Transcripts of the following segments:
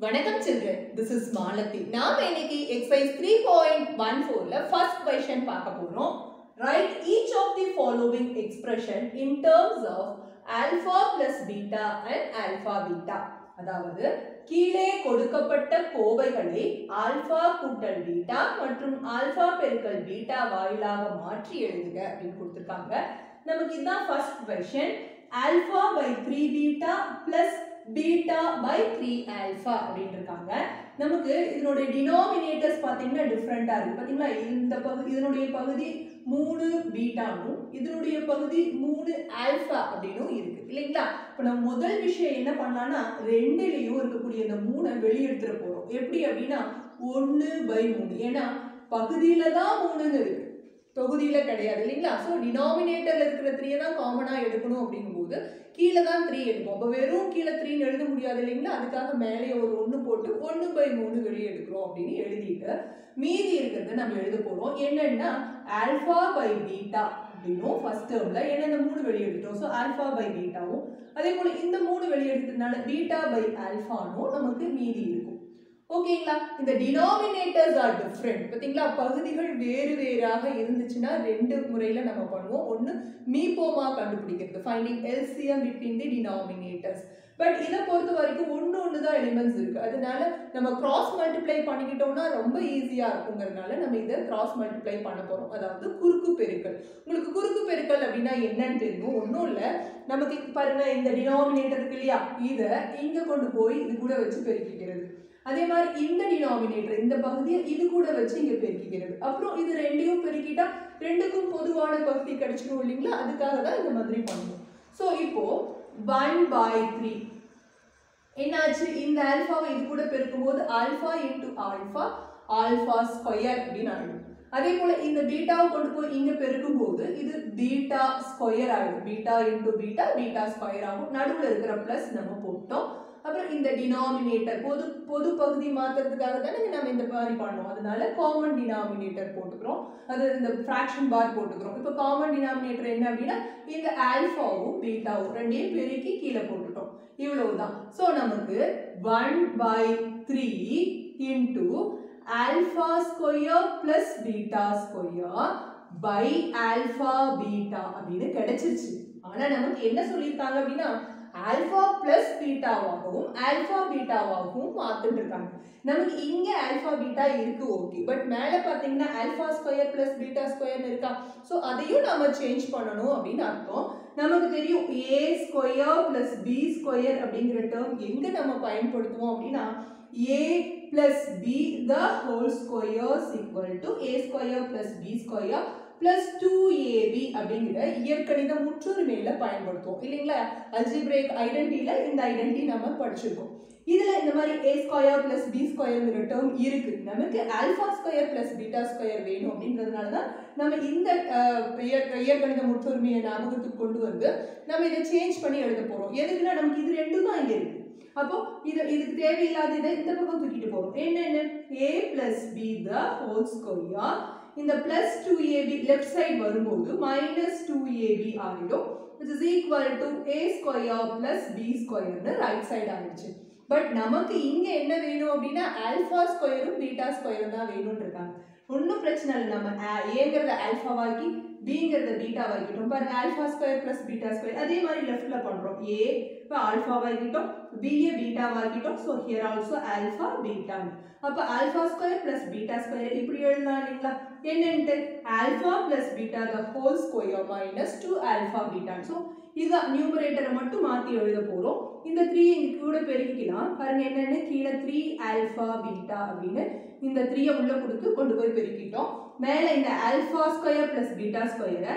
வணக்கம் children, this is Malathi. நாம் இன்னைக்கு exercise 3.14ல first question பார்க்க போறோம். Write each of the following expression in terms of alpha plus beta and alpha beta. அதாவது கீழே கொடுக்கப்பட்ட கோவைகளை ஆல்பா கூட்டல் பீட்டா மற்றும் ஆல்பா பெருக்கல் பீட்டா வாயிலாக மாற்றி எழுதுக அப்படின்னு கொடுத்திருக்காங்க. நமக்கு இதான் first question. Alpha by 3 beta plus beta by 3 alpha அப்படினு இருக்காங்க. நமக்கு இதனுடைய denominators பாத்தீங்கன்னா டிஃபரண்டா இருக்கு. பாத்தீங்களா இந்த பகுதி இதனுடைய பகுதி 3 பீட்டாவும் இதனுடைய பகுதி 3 ஆல்பா அப்படினும் இருக்கு. இல்லைங்களா? இப்போ நம்ம முதல் விஷயம் என்ன பண்ணலாம்னா ரெண்டுலயும் இருக்கக்கூடிய இந்த 3 வெளிய எடுத்துற போறோம். எப்படி அப்படினா 1/3. ஏனா பகுதியில தான் 3 இருக்கு. தொகுதியில கிடையாது இல்லீங்களா? சோ டினாமினேட்டர்ல இருக்கிற 3 தான் காமனா எடுக்கணும் அப்படிங்கும்போது கீழ தான் 3 எடுப்போம். அப்ப வெறும் கீழ 3 ன்னு எழுத முடியாது இல்லீங்களா? அதுக்காக மேலே ஒரு 1 போட்டு 1/3 வெளிய எடுக்கிறோம் அப்படினு எழுதிட்டு மீதி இருக்கிறது நம்ம எழுத போறோம். என்னன்னா ஆல்பா பை பீட்டா அப்படினும் ஃபர்ஸ்ட் டேர்ம்ல என்ன இந்த 3 வெளிய எடுத்துட்டோம். சோ ஆல்பா பை பீட்டாவும் அதே போல இந்த 3 வெளிய எடுத்ததனால பீட்டா பை ஆல்பானும் நமக்கு மீதி இருக்கும். ஓகேங்களா? இந்த denominators are different. பாத்தீங்களா பகுதிகள் வேறு வேறாக இருந்துச்சுனா ரெண்டு முறையில நம்ம பண்ணுவோம். ஒன்னு மீபோமா கண்டுபிடிக்கிறது, finding LCM between the denominators. But இத பொறுத்த வரைக்கும் ஒண்ணு தான் எலிமெண்ட்ஸ் இருக்கு. அதனால நம்ம கிராஸ் மல்டிப்ளை பண்ணிக்கிட்டோம்னா ரொம்ப ஈஸியா இருக்கும்ங்கறனால நம்ம இத கிராஸ் மல்டிப்ளை பண்ண போறோம். அதாவது குறுக்கு பெருக்கல். உங்களுக்கு குறுக்கு பெருக்கல் அப்படினா என்னன்னு தெரியும்? ஒண்ணும் இல்ல. நமக்கு பாருங்க இந்த denominator இருக்கு இல்லையா? இத இங்க கொண்டு போய் இது கூட வச்சு பெருக்கிக்கிறது. அதே மாதிரி இந்த டினாமினேட்டர் இந்த பகுதியை இது கூட வச்சு இங்க பெருக்கிக்கிறது. அப்புறம் இது ரெண்டையும் பெருக்கிட்டா ரெண்டுக்கும் பொதுவான பகுதி கிடைச்சிடும் இல்லீங்களா? அதுக்காக தான் இந்த மாதிரி பண்ணுவோம். சோ இப்போ 1/3 என்னாச்சு? இந்த ஆல்பாவை இது கூட பெருக்கும்போது alpha into alpha alpha square அப்படின்னு ஆயிடும். அதே போல இந்த பீட்டாவை கொண்டு போய் இங்க பெருக்கும்போது இது பீட்டா ஸ்கொயர் ஆயிடும். Beta into beta beta square ஆகும். நடுவுல இருக்கிற பிளஸ் நம்ம போட்டோம். அப்புறம் இந்த டினாமினேட்டர் பொது பகுதி மாத்துறதுக்காக தானே நம்ம இந்த மாதிரி பண்ணோம். அதனால காமன் டினாமினேட்டர் போட்டுக்கிறோம். அது இந்த ஃபிராக்ஷன் பார் போட்டுக்கிறோம். இப்போ காமன் டினாமினேட்டர் என்ன அப்படின்னா இந்த ஆல்பாவும் பீட்டாவும் ரெண்டையும் பெருக்கி கீழே போட்டுட்டோம். இவ்வளவுதான். ஸோ நமக்கு 1/3 into alpha square plus beta square by alpha beta அப்படின்னு கிடைச்சிருச்சு. ஆனா நமக்கு என்ன சொல்லியிருக்காங்க அப்படின்னா ஆல்பா பிளஸ் பீட்டாவாகவும் ஆல்பா பீட்டாவாகவும் மாத்திட்டு இருக்காங்க. நமக்கு இங்க ஆல்பா பீட்டா இருக்கு ஓகே. பட் மேல பாத்தீங்கன்னா alpha square plus beta square இருக்கா? சோ அதையும் நம்ம சேஞ்ச் பண்ணணும் அப்படின்னு அர்த்தம். நமக்கு தெரியும் a square plus b square அப்படிங்கிற டேர்ம் எங்க நம்ம பயன்படுத்துவோம் அப்படின்னா a plus b the whole square is equal to a square plus b square plus 2ab அப்படிங்கிற இயற்கணித முற்றுரிமையில பயன்படுத்துவோம் இல்லைங்களா? அல்ஜிப்ரைக் ஐடென்டிட்டில இந்த ஐடென்டிட்டி நம்ம படிச்சிருக்கோம். இதுல இந்த மாதிரி a ஸ்கொயர் பிளஸ் b ஸ்கொயர்ங்கிற டேர்ம் இருக்கு. நமக்கு alpha square plus beta square வேணும் அப்படின்றதுனால தான் நம்ம இந்த இயற்கணித முற்றுரிமையை ஞாபகத்துக்கு கொண்டு வந்து நம்ம இதை சேஞ்ச் பண்ணி எழுத போறோம். எதுக்குன்னா நமக்கு இது ரெண்டும் தான் இங்க இருக்கு. அப்போ இதுக்கு தேவையில்லாத இதை இந்த பக்கம் தூக்கிட்டு போறோம். என்னென்ன a plus b the whole square இந்த plus 2ab left side வரும்போது minus 2ab ஆகிடும். which is equal to a square plus b square ன்னு right side ஆகிடுச்சு. பட் நமக்கு இங்க என்ன வேணும் அப்படின்னா ஆல்பா ஸ்கொயரும் பீட்டா ஸ்கொயரும் தான் வேணும்னு இருக்காங்க. ஒன்றும் பிரச்சனை இல்லை. நம்ம ஏங்கிறத ஆல்பாவாக்கி பிங்கிறத பீட்டாவாக்கிட்டோம். பாருங்க alpha square plus beta square அதே மாதிரி லெஃப்ட்ல பண்றோம். ஏ இப்போ ஆல்பாவாக்கிட்டோம், பிஏ பீட்டாவாக்கிட்டோம். So here also alpha beta. அப்போ alpha square plus beta square இப்படி எழுதலாம் இல்லைங்களா? என்னன்ட்டு alpha plus beta the whole square minus 2 alpha beta. So இதை நியூமரேட்டரை மட்டும் மாற்றி எழுத போறோம். இந்த 3 இங்க கூட பெருக்கிக்கலாம். பாருங்க என்னன்னு கீழே 3 ஆல்பா பீட்டா அப்படின்னு இந்த 3 உள்ள கொடுத்து கொண்டு போய் பெருக்கிட்டோம். மேல இந்த ஆல்பா ஸ்கொயர் பிளஸ் பீட்டா ஸ்கொயரை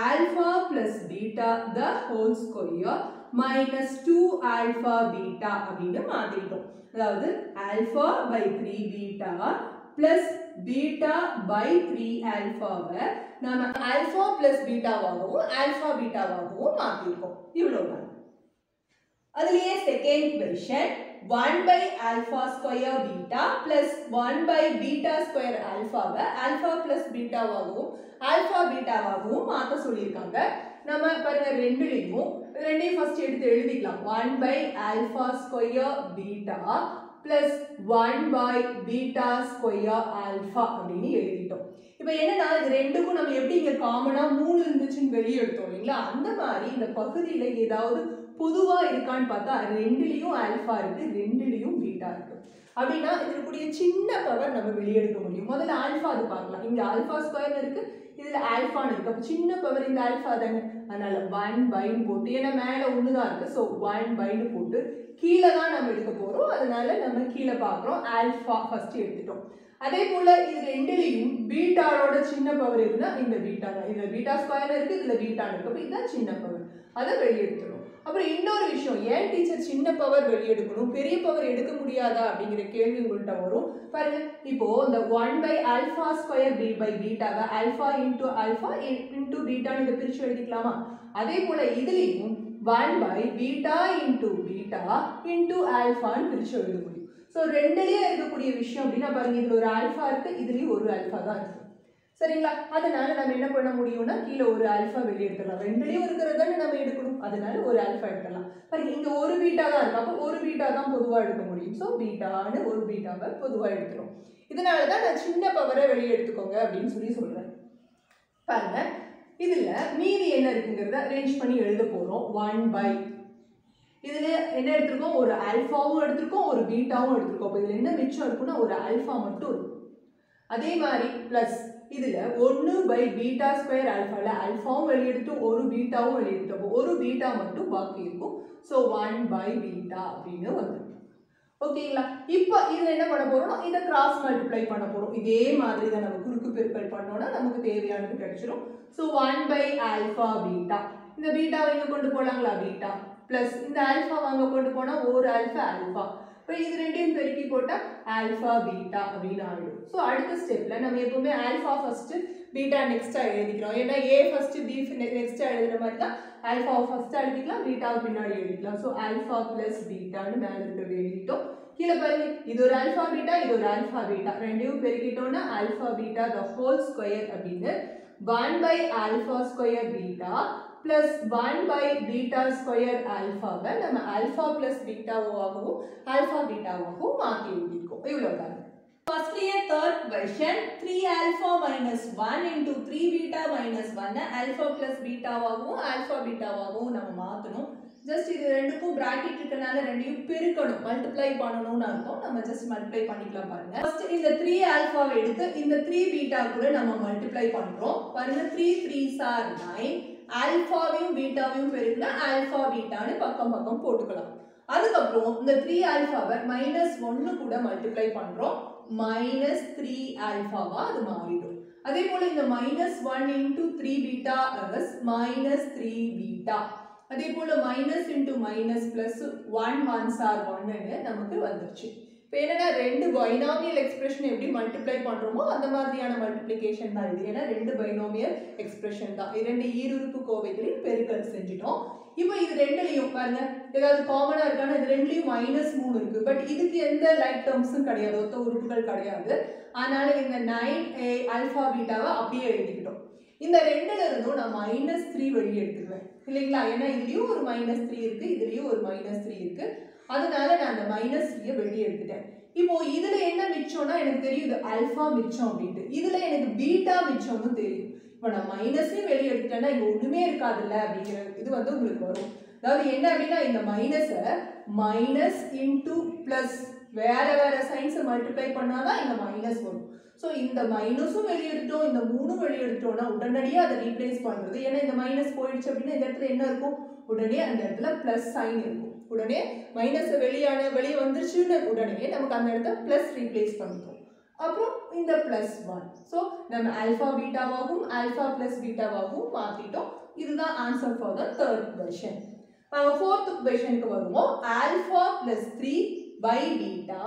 alpha plus beta the whole square minus 2 alpha beta அப்படின்னு மாத்திட்டோம். அதாவது alpha by 3 beta plus beta by 3 ஆல்பாவை நாம ஆல்பா பிளஸ் பீட்டாவாகவும் ஆல்பா பீட்டாவாகவும் மாத்திருக்கோம். இவ்வளவுதான். அதுலயே second question 1 by alpha square beta plus 1 by beta square alpha வை alpha plus beta வாகவும் alpha beta வாகவும் மாத்த சொல்லியிருக்காங்க. நம்ம பாருங்க ரெண்டையும் ஃபர்ஸ்ட் எடுத்து எழுதிக்கலாம். 1 by alpha square beta plus 1 by beta square alpha அப்படின்னு எழுதிட்டோம். இப்போ என்னன்னா இது ரெண்டுக்கும் நம்ம எப்படி இங்க காமனா 3 இருந்துச்சுன்னு வெளியே எடுத்தோம் இல்லைங்களா, அந்த மாதிரி இந்த பகுதியில ஏதாவது பொதுவா இருக்கான்னு பார்த்தா ரெண்டுலயும் ஆல்பா இருக்கு, ரெண்டுலயும் பீட்டா இருக்கு. அப்படின்னா இதற்குரிய சின்ன பவர் நம்ம வெளியெடுக்க முடியும். முதல்ல ஆல்பா அது பார்க்கலாம். இங்க ஆல்பா ஸ்கொயர் இருக்கு, இதுல ஆல்பான்னு இருக்கு. அப்ப சின்ன பவர் இந்த ஆல்பா தானே, அதனால 1 பைன்னு போட்டு, ஏன்னா மேல ஒண்ணுதான் இருக்கு, ஸோ 1 பைன்னு போட்டு கீழே தான் நம்ம எடுக்க போறோம். அதனால நம்ம கீழே பார்க்குறோம், ஆல்பா ஃபர்ஸ்ட் எடுத்துட்டோம். அதே போல இது ரெண்டுலையும் பீட்டாவோட சின்ன பவர் எதுனா இந்த பீட்டா தான். இதுல பீட்டா ஸ்கொயர் இருக்கு, இதுல பீட்டான்னு இருக்கு. அப்ப இதுதான் சின்ன பவர், அதை வெளியெடுத்துடும். அப்புறம் இன்னொரு விஷயம், ஏன் டீச்சர் சின்ன பவர் வெளியெடுக்கணும், பெரிய பவர் எடுக்க முடியாதா அப்படிங்கிற கேள்வி உங்கள்கிட்ட வரும். பாருங்க, இப்போ இந்த 1 by alpha square b by beta alpha into beta இதை பிரிச்சு எழுதிக்கலாமா? அதே போல இதுலயும் 1 by beta into alpha பிரிச்சு எழுத முடியும். ஸோ ரெண்டுலேயே இருக்கக்கூடிய விஷயம் அப்படின்னா பாருங்க, இதுல ஒரு ஆல்ஃபா இருக்கு, இதுலயும் ஒரு ஆல்ஃபா தான் இருக்கு. சரிங்களா, அதனால நம்ம என்ன பண்ண முடியும்னா கீழே ஒரு ஆல்ஃபா வெளியே எடுத்துடலாம். ரெண்டுலயும் இருக்கிறதானே நம்ம எடுக்கணும், அதனால ஒரு ஆல்ஃபா எடுத்துடலாம். பாருங்க, இங்க ஒரு பீட்டா தான் இருக்கு, அப்போ ஒரு பீட்டா தான் பொதுவா எடுக்க முடியும். ஸோ பீட்டான்னு ஒரு பீட்டாவை பொதுவா எடுத்துரும். இதனாலதான் நான் சின்ன பவரை வெளியே எடுத்துக்கோங்க அப்படின்னு சொல்றேன். பாருங்க, இதுல மீதி என்ன இருக்குங்கிறத அரேஞ்ச் பண்ணி எழுத போறோம். 1 by இதுல என்ன எடுத்திருக்கோம், ஒரு ஆல்பாவும் எடுத்திருக்கோம், ஒரு பீட்டாவும் எடுத்திருக்கோம். அப்ப இதுல என்ன மிச்சம் இருக்குன்னா ஒரு ஆல்பா மட்டும் இருக்கும். அதே மாதிரி பிளஸ் இதுல 1 by பீட்டா ஸ்கொயர் ஆல்பால ஆல்பாவும் வெளியெடுத்தோம், ஒரு பீட்டாவும் வெளியெடுத்தோம். ஒரு பீட்டா மட்டும் பாக்கி இருக்கும். ஸோ 1 by பீட்டா அப்படின்னு வந்துடும். ஓகேங்களா, இப்போ இதுல என்ன பண்ண போறோம், இதை கிராஸ் மல்டிப்ளை பண்ண போறோம். இதே மாதிரி தான் நம்ம குறுக்கு பெருக்கல் பண்ணோம்னா நமக்கு தேவையானது கிடைச்சிடும். ஸோ 1 by ஆல்பா பீட்டா, இந்த பீட்டாவை இங்க கொண்டு போலாங்களா, பீட்டா பிளஸ் இந்த ஆல்பா வாங்க கொண்டு போனா ஒரு ஆல்பா ஆல்பா. இப்போ இது ரெண்டையும் பெருக்கி போட்டா ஆல்பா பீட்டா அப்படின்னு ஆயிடும். ஸோ அடுத்த ஸ்டெப்ல நம்ம எப்பவுமே ஆல்பா ஃபர்ஸ்ட் பீட்டா நெக்ஸ்டா எழுதிக்கிறோம். ஏன்னா ஏ ஃபர்ஸ்ட் பி நெக்ஸ்டா எழுதுற மாதிரி தான் ஆல்பா ஃபர்ஸ்ட் எழுதிக்கலாம், பீட்டாவை பின்னாடி எழுதிக்கலாம். ஸோ ஆல்பா பிளஸ் பீட்டான்னு மேல இருக்கிறது எழுதிட்டோம். கீழே பாருங்க, இது ஒரு ஆல்பா பீட்டா, இது ஒரு ஆல்பா பீட்டா, ரெண்டையும் பெருக்கிட்டோம்னா alpha beta the whole square அப்படின்னு 1 by alpha square beta plus 1 by beta square alpha நம்ம alpha plus beta ஆகவும் alpha beta ஆகவும் மாற்றி எழுதியிருக்கோம். இவ்வளவுதான். First year third question 3 alpha minus 1 into 3 beta minus 1 alpha plus beta ஆகவும் alpha beta ஆகவும் நம்ம மாற்றணும். ஜஸ்ட் இது ரெண்டுக்கும் பிராக்கெட் இருக்கனால ரெண்டையும் பெருக்கணும், மல்டிப்ளை பண்ணணும்னு அர்த்தம். நம்ம ஜஸ்ட் மல்டிப்ளை பண்ணிக்கலாம். பாருங்க, ஃபர்ஸ்ட் இந்த 3 ஆல்பாவை எடுத்து இந்த 3 பீட்டா கூட நம்ம மல்டிப்ளை பண்றோம். பாருங்க, 3 3s are 9, ஆல்பாவையும் பீட்டாவையும் பெருக்கினா ஆல்பா பீட்டான்னு பக்கம் பக்கம் போட்டுக்கலாம். அதுக்கப்புறம் இந்த 3 ஆல்பாவை -1 கூட மல்டிப்ளை பண்றோம், -3 ஆல்பாவா அது மாறிடும். அதே போல இந்த -1 into 3 பீட்டா is -3 பீட்டா. அதே போல minus into minus plus 1 1s are 1ன்னு நமக்கு வந்துருச்சு. இப்போ என்னன்னா ரெண்டு பைனாமியல் எக்ஸ்பிரஷன் எப்படி மல்டிப்ளை பண்றோமோ அந்த மாதிரியான மல்டிப்ளிகேஷன் தான் இது. ஏன்னா ரெண்டு பைனாமியல் எக்ஸ்பிரஷன் தான், இரண்டு ஈருறுப்பு கோவைகளின் பெருக்கல் செஞ்சிட்டோம். இப்போ இது ரெண்டுலையும் பாருங்க ஏதாவது காமனா இருக்கானா, இது ரெண்டுலையும் -3 இருக்கு. பட் இதுக்கு எந்த லைக் டேர்ம்ஸும் கிடையாது, ஒத்த உறுப்புகள் கிடையாது. அதனால இந்த 9 ஆல்பா பீட்டாவை அப்படியே எழுதிக்கிட்டோம். இந்த ரெண்டுல இருந்தும் நான் -3 வெளியே எடுத்துக்குவேன் இல்லைங்களா, ஏன்னா இதுலயும் ஒரு -3 இருக்கு, இதுலயும் ஒரு -3 இருக்கு. அதனால நான் அந்த -3 வெளியே எடுத்துட்டேன். இப்போ இதுல என்ன மிச்சம்னா எனக்கு தெரியுது ஆல்பா மிச்சம் அப்படின்ட்டு, இதுல எனக்கு பீட்டா மிச்சம்னு தெரியும். இப்போ நான் மைனஸையும் வெளியே எடுத்துட்டேன்னா இங்க ஒண்ணுமே இருக்காதுல்ல அப்படிங்கிற இது வந்து உங்களுக்கு வரும். அதாவது என்ன அப்படின்னா இந்த மைனஸை மைனஸ் இன்டூ பிளஸ் வேற வேற சைன்ஸை மல்டிப்ளை பண்ணாதான் இந்த மைனஸ் வரும். ஸோ இந்த மைனஸும் வெளியெடுத்தோம், இந்த 3 வெளியெடுத்தோம்னா உடனடியாக அதை ரீப்ளேஸ் பண்ணுறது. ஏன்னா இந்த மைனஸ் போயிடுச்சு அப்படின்னா இந்த இடத்துல என்ன இருக்கும், உடனே அந்த இடத்துல ப்ளஸ் சைன் இருக்கும். உடனே மைனஸ் வெளியே வந்துருச்சுன்னு உடனே நமக்கு அந்த இடத்துல ப்ளஸ் ரீப்ளேஸ் பண்ணிக்கும். அப்புறம் இந்த +1. ஸோ நம்ம ஆல்ஃபா பீட்டாவாகவும் ஆல்ஃபா ப்ளஸ் பீட்டாவாகவும் மாற்றிட்டோம். இதுதான் answer for the third question. Fourth கொஷனுக்கு வருவோம். Alpha + 3 by beta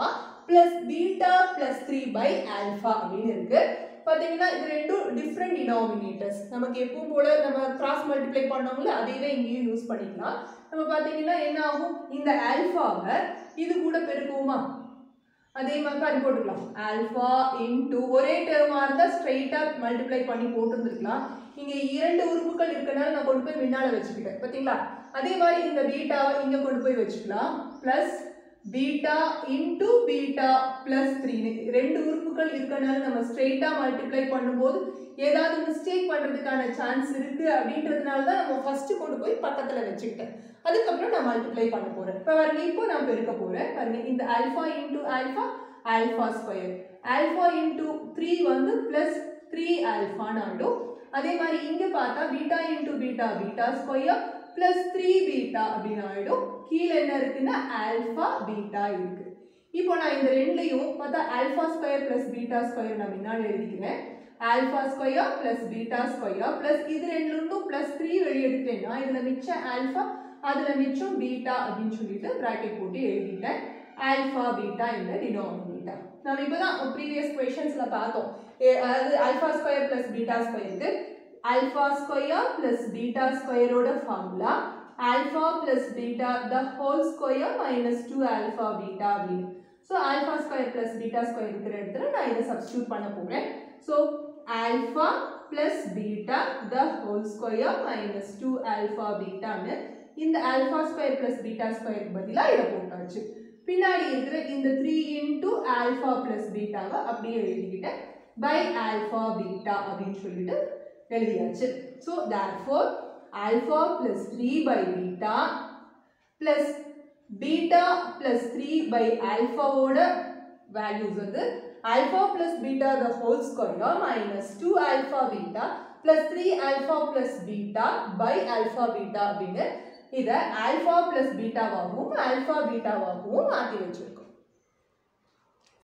plus beta plus 3 by alpha அப்படின்னு இருக்கு. பாத்தீங்கன்னா இது ரெண்டும் டிஃபரண்ட் டினாமினேட்டர்ஸ். நமக்கு எப்பவும் போல நம்ம கிராஸ் மல்டிப்ளை பண்ணோம்ல அதையே இங்கேயும் யூஸ் பண்ணிக்கலாம். நம்ம பாத்தீங்கன்னா என்ன ஆகும், இந்த ஆல்பாவை இது கூட பெருக்குவோமா, அதே மாதிரி போட்டுக்கலாம். ஆல்பா இன்டு ஒரே டேர்மா இருந்தா ஸ்ட்ரெயிட்டா மல்டிப்ளை பண்ணி போட்டுருந்துருக்கலாம். இங்க இரண்டு உறுப்புகள் இருக்கனால நான் கொண்டு போய் முன்னால வச்சுக்கிட்டேன் பாத்தீங்களா. அதே மாதிரி இந்த பீட்டாவை இங்க கொண்டு போய் வச்சுக்கலாம். Plus beta into beta plus 3 ரெண்டு உறுப்புகள் இருக்கனால நம்ம ஸ்ட்ரெயிட்டா மல்டிப்ளை பண்ணும்போது ஏதாவது மிஸ்டேக் பண்றதுக்கான சான்ஸ் இருக்கு அப்படின்றதுனால தான் நம்ம ஃபர்ஸ்ட் கொண்டு போய் பக்கத்துல வச்சுக்கிட்டேன். அதுக்கப்புறம் நான் மல்டிப்ளை பண்ண போறேன். பாருங்க இப்போ நான் பெருக்க போறேன். பாருங்க இந்த alpha into alpha alpha square, alpha into 3 வந்து பிளஸ் 3 ஆல்பான்னு ஆயிடும். அதே மாதிரி இங்க பார்த்தா beta into beta beta square plus 3 beta அப்படின்னு ஆயிடும். கீழே என்ன இருக்குன்னா ஆல்பா பீட்டா இருக்கு. இப்போ நான் இந்த ரெண்டையும் பார்த்தா alpha square plus beta square நான் முன்னாடி எழுதிக்கிறேன். Alpha square plus beta square plus இது ரெண்டுலும் பிளஸ் 3 வெளியே எடுத்தேன்னா இதுல மிச்சம் ஆல்பா அதுல மிச்சம் பீட்டா அப்படின்னு சொல்லிட்டு பிராக்கெட் போட்டு எழுதிட்டேன். ஆல்பா பீட்டா இந்த டினாமினேட்டர் நம்ம இப்பதான் ப்ரீவியஸ் क्वेश्चंसல பார்த்தோம். அதாவது ஆல்பா ஸ்கொயர் பிளஸ் பீட்டா ஸ்கொயருக்கு ஆல்பா ஸ்கொயர் பிளஸ் பீட்டா ஸ்கொயரோட formula alpha plus beta the whole square minus 2 alpha beta அப்படின்னு. So alpha square plus beta square இருக்கிற இடத்துல நான் இதை சப்ஸ்டியூட் பண்ண போகிறேன். So alpha plus beta the whole square minus 2 alpha பீட்டான்னு இந்த ஆல்பா ஸ்கொயர் பிளஸ் பீட்டா ஸ்கொயருக்கு பதிலாக இதை போட்டாச்சு. பின்னாடி இருக்கிற இந்த 3 இன்டு ஆல்பா பிளஸ் பீட்டாவை அப்படியே எழுதிக்கிட்டேன். பை ஆல்பா பீட்டா அப்படின்னு சொல்லிட்டு எழுதியாச்சு. So therefore alpha plus 3 by beta plus beta plus 3 by ஆல்பாவோட வேல்யூஸ் வந்து alpha plus beta the whole square minus 2 alpha beta plus 3 alpha plus beta by alpha beta அப்படின்னு இதை alpha plus பீட்டாவாகவும் alpha பீட்டாவாகவும் மாற்றி வச்சிருக்கோம்.